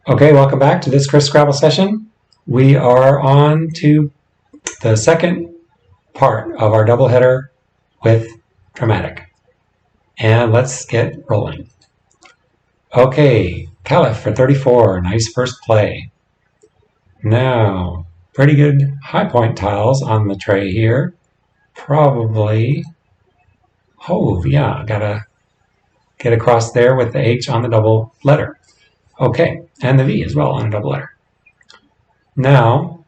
Okay, welcome back to this Chris Scrabble session. We are on to the second part of our doubleheader with dramatic. And let's get rolling. Okay, Caliph for 34, nice first play. Now, pretty good high point tiles on the tray here. Probably, oh yeah, gotta get across there with the H on the double letter. Okay, and the V as well on a double letter. Now,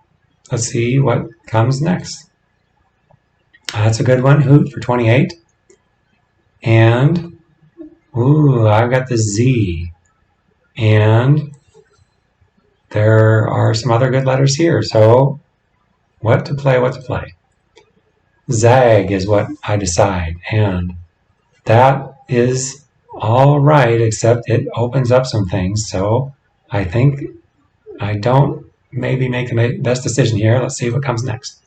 let's see what comes next. That's a good one, Hoot for 28. And, ooh, I've got the Z. And there are some other good letters here. So, what to play? Zag is what I decide. And that is all right, except it opens up some things. So, I think I don't maybe make the best decision here. Let's see what comes next.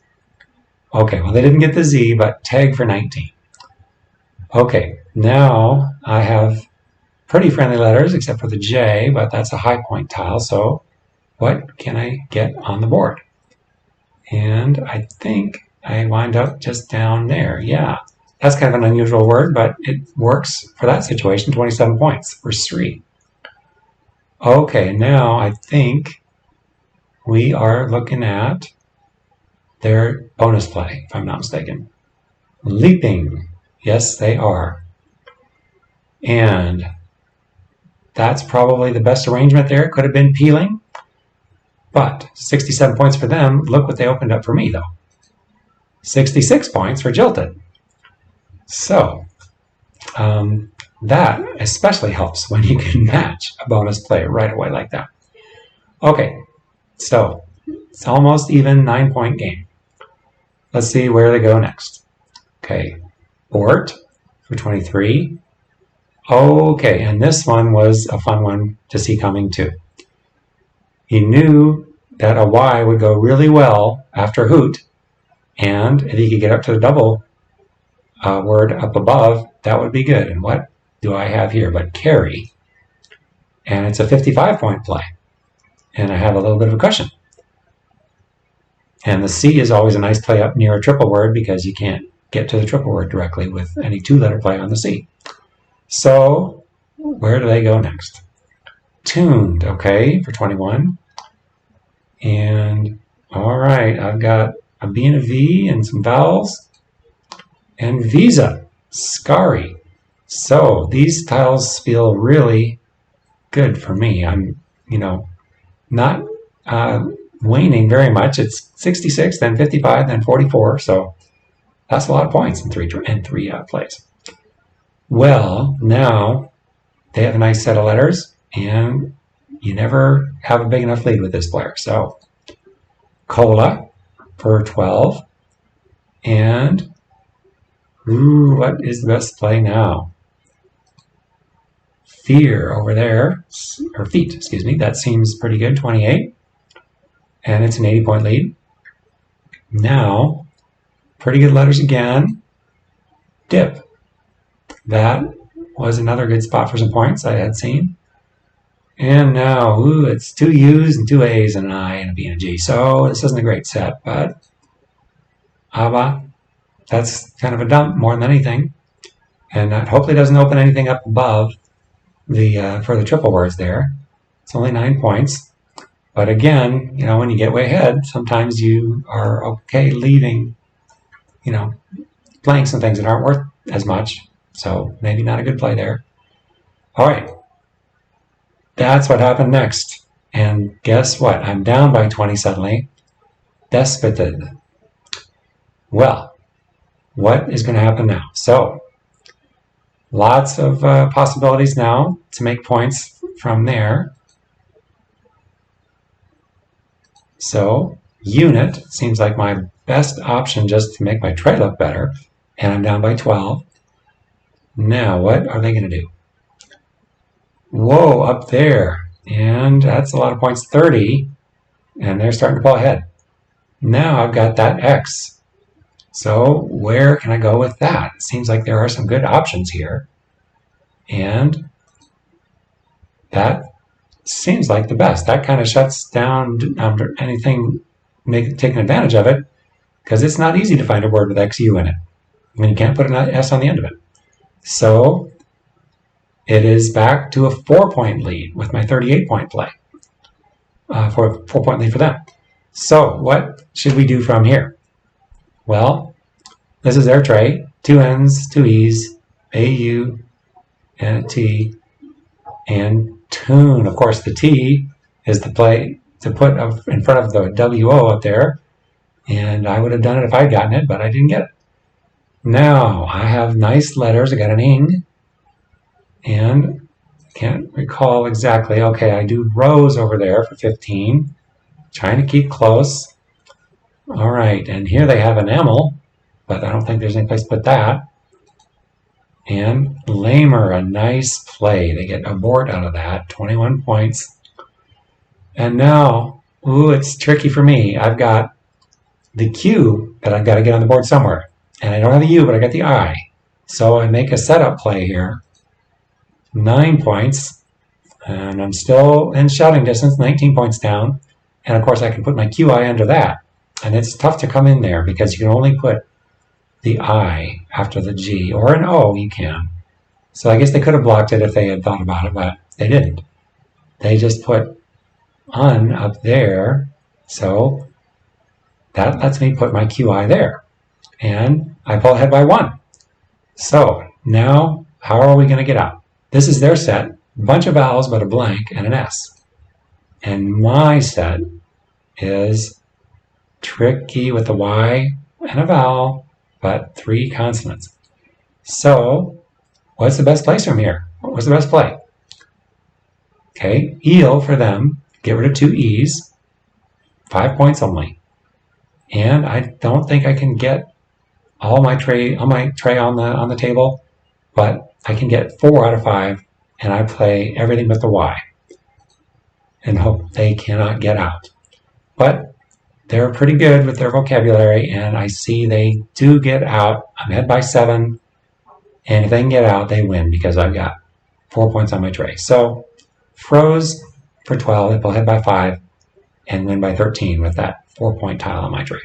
Okay, well, they didn't get the Z, but tag for 19. Okay, now I have pretty friendly letters except for the J, but that's a high point tile, so what can I get on the board? And I think I wind up just down there. Yeah, that's kind of an unusual word, but it works for that situation. 27 points for 3. Okay, now I think we are looking at their bonus play, if I'm not mistaken. Leaping. Yes, they are. And that's probably the best arrangement there. It could have been peeling, but 67 points for them. Look what they opened up for me, though. 66 points for jilted. So that especially helps when you can match a bonus play right away like that. Okay, so it's almost even 9-point game. Let's see where they go next. Okay, Bort for 23. Okay, and this one was a fun one to see coming too. He knew that a Y would go really well after Hoot, and if he could get up to the double word up above, that would be good. And what do I have here but carry? And it's a 55-point play. And I have a little bit of a cushion. And the C is always a nice play up near a triple word because you can't get to the triple word directly with any 2-letter play on the C. So where do they go next? Tuned, okay, for 21. And all right, I've got a B and a V and some vowels. And Visa, Scary. So these tiles feel really good for me. I'm, not waning very much. It's 66, then 55, then 44. So that's a lot of points in three plays. Well, now they have a nice set of letters, and you never have a big enough lead with this player. So Cola for 12. And what is the best play now? Fear over there, or feet, excuse me. That seems pretty good, 28. And it's an 80-point lead. Now, pretty good letters again. Dip. That was another good spot for some points I had seen. And now, it's 2 U's and 2 A's and an I and a B and a G. So this isn't a great set, but that's kind of a dump more than anything. And that hopefully doesn't open anything up above for the triple words there. It's only 9 points. But again, when you get way ahead, sometimes you are okay leaving, playing some things that aren't worth as much. So maybe not a good play there. All right. That's what happened next. And guess what? I'm down by 20 suddenly. Despoted. Well, what is going to happen now? So lots of possibilities now to make points from there. So unit seems like my best option just to make my tray look better. And I'm down by 12. Now, what are they going to do? Whoa, up there. And that's a lot of points, 30. And they're starting to pull ahead. Now I've got that X. So where can I go with that? It seems like there are some good options here. And that seems like the best. That kind of shuts down anything taking advantage of it, because it's not easy to find a word with XU in it. I mean, you can't put an S on the end of it. So it is back to a 4-point lead with my 38-point play. For a 4-point lead for them. So what should we do from here? Well, this is their tray. 2 N's, 2 E's, a U, and a T, and tune. Of course, the T is the play to put in front of the WO up there, and I would have done it if I'd gotten it, but I didn't get it. Now, I have nice letters. I got an ing, and can't recall exactly. Okay, I do rows over there for 15, trying to keep close. All right, and here they have an EML, but I don't think there's any place to put that. And Lamer, a nice play. They get a board out of that, 21 points. And now, ooh, it's tricky for me. I've got the Q that I've got to get on the board somewhere. And I don't have the U, but I got the I. So I make a setup play here. 9 points. And I'm still in shouting distance, 19 points down. And of course, I can put my QI under that. And it's tough to come in there because you can only put the I after the G, or an O you can. So I guess they could have blocked it if they had thought about it, but they didn't. They just put un up there. So that lets me put my QI there. And I pull ahead by 1. So now, how are we going to get out? This is their set. A bunch of vowels, but a blank and an S. And my set is tricky with a Y and a vowel, but 3 consonants. So what's the best place from here? What was the best play? Okay, eel for them. Get rid of 2 E's. 5 points only. And I don't think I can get all my tray on the table, but I can get 4 out of 5, and I play everything but the Y and hope they cannot get out. But they're pretty good with their vocabulary, and I see they do get out. I'm ahead by 7, and if they can get out, they win because I've got 4 points on my tray. So froze for 12, they pull ahead by 5, and win by 13 with that 4-point tile on my tray.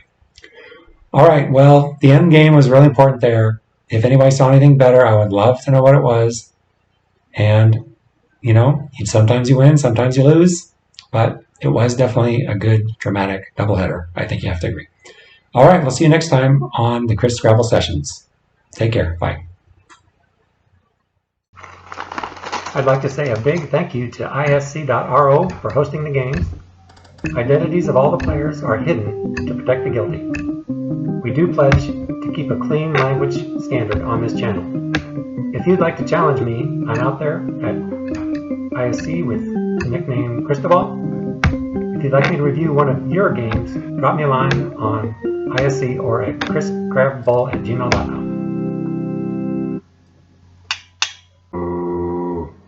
All right, well, the end game was really important there. If anybody saw anything better, I would love to know what it was. And, you know, sometimes you win, sometimes you lose, but it was definitely a good, dramatic doubleheader. I think you have to agree. All right, we'll see you next time on the Chris Scrabble sessions. Take care. Bye. I'd like to say a big thank you to isc.ro for hosting the games. Identities of all the players are hidden to protect the guilty. We do pledge to keep a clean language standard on this channel. If you'd like to challenge me, I'm out there at ISC with the nickname Cristobal. If you'd like me to review one of your games, drop me a line on ISC or at chriscrabble@gmail.com.